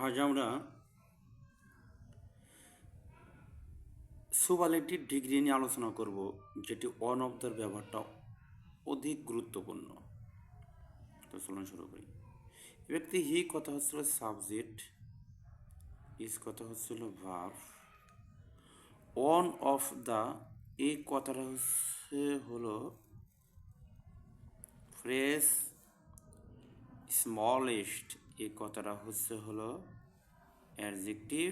আজ আমরা superlative degree নিয়ে আলোচনা করব, যেটি অন অফ দ্য ব্যবহারটা অধিক গুরুত্বপূর্ণ। তো চলুন শুরু করি। ব্যক্তি হি কথা হচ্ছিল সাবজেক্ট, ইস কথা হচ্ছিল ভার্ব, অন অফ দ্য এই কথাটা হলো ফ্রেশ, স্মলেস্ট এই কথাটা হলো অ্যাডজেক্টিভ,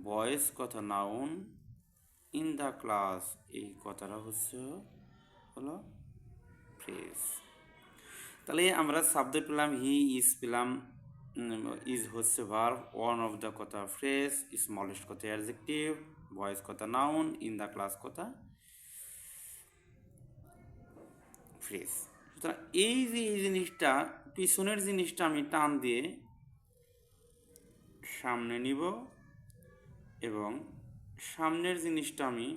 বয়েজ কথা নাউন, ইন দ্য ক্লাস এই কথাটা হলো ফ্রেজ। তাহলে আমরা সাবজেক্ট পেলাম হি, ইজ পেলাম, ইজ হচ্ছে ভার্ব, ওয়ান অফ দ্য কথা ফ্রেজ, স্মলেস্ট কথা অ্যাডজেক্টিভ, বয়েজ কথা নাউন, ইন দ্য ক্লাস কথা ফ্রেজ। সুতরাং এই জিনিসটা, পিছনের জিনিসটা আমি টান দিয়ে সামনে নিব এবং সামনের জিনিসটা আমি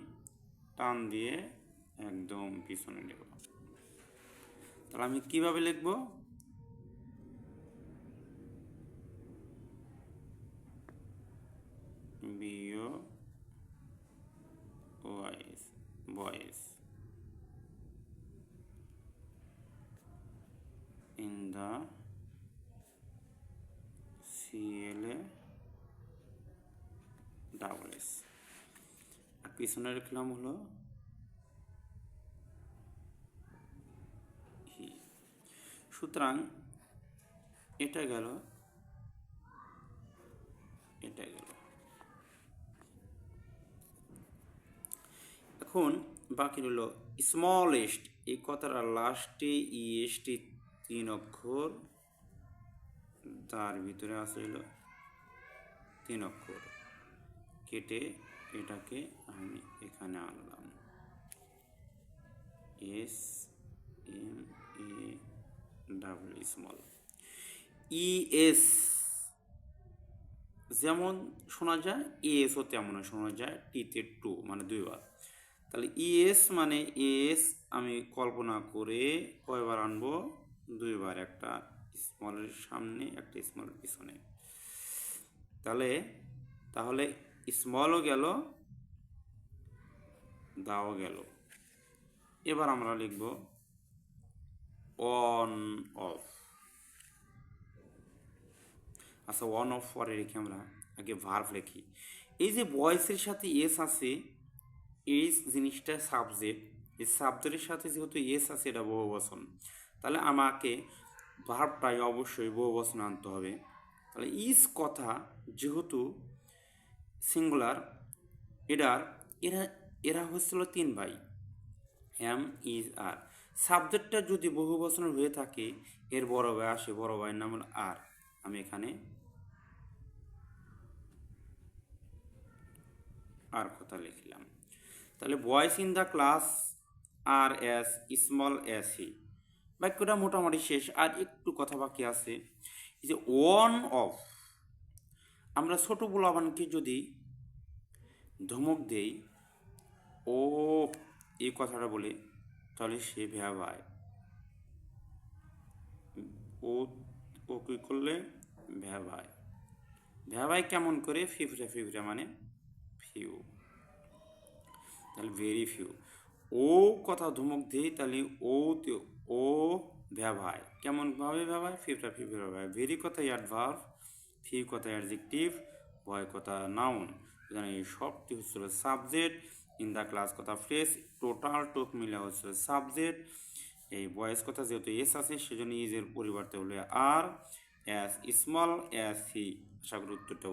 টান দিয়ে একদম পিছনে নেব। তাহলে আমি কিভাবে লিখব? Boys in the CLA double S, আর পিছনে লিখলাম হলো হি। সুতরাং এটা গেল, এটা গেল। এখন বাকি রইল স্মলেস্ট এই কথাটা লাস্টে ইএসটি 3 অক্ষর, তার ভিতরে আছে হলো 3 অক্ষর, কেটে এটাকে আমি এখানে আনলাম SMA স্মল। ES যেমন শোনা যায়, ESও তেমন শোনা যায়, টিতে 2 মানে 2 বার। তাহলে ES মানে এস আমি কল্পনা করে কয়বার আনবো? 2 বার, একটা স্মলের সামনে একটা স্মলের পিছনে। তাহলে স্মলও গেল, দাও গেল। এবার আমরা লিখব অন অফ। আচ্ছা, অন অফ পরে রেখে আমরা আগে ভার্ব লিখি। এই যে ভয়েসের সাথে এস আছে, এই জিনিসটা সাবজেক্ট, এই সাবজেক্টের সাথে যেহেতু এস আছে, এটা বহুবচন, তাহলে আমাকে ভার্বটাই অবশ্যই বহুবচন আনতে হবে। তাহলে ইজ কথা যেহেতু সিঙ্গুলার, এরা এরা হচ্ছিল 3 ভাই, এম, ইজ, আর। সাবজেক্টটা যদি বহুবচনের হয়ে থাকে, এর বড় ভাই আসে, বড় ভাইয়ের নাম হলো আর। আমি এখানে আর কথা লিখলাম। তাহলে বয়েস ইন দ্য ক্লাস আর এস স্মল এস হি। বাক্যটা মোটামুটি শেষ, আর একটু কথা বাকি আছে। এই যে ওয়ান অফ, আমরা ছোট পোলাপানকে যদি ধমক দেই, ও এই কথাটা বলে, তাহলে সে ভ্যাবায়। ও কী করলে? ভ্যাবায়। ভ্যাবায় কেমন করে? ফিফরা ফিফরা মানে ফিউ, তাহলে ভেরি ফিউ। ও কথা ধমক দেই, তাহলে ও ভ্যাবায়। কেমনভাবে ভ্যাবায়? ফিফরা ফিফরা ভ্যাবায়। ভেরি কথা অ্যাডভার্ব, ফিউ কথা অ্যাডজেক্টিভ, বয় কথা নাউন। এই সবটি হচ্ছিল সাবজেক্ট, ইন দ্য ক্লাস কথা ফ্রেজ, টোটাল টোক মিলে হচ্ছিল সাবজেক্ট। এই বয়েস কথা যেহেতু এস আছে, সেজন্য ইজের পরিবর্তে হলো আর, এস স্মল এস হি। আশা করি উত্তরটা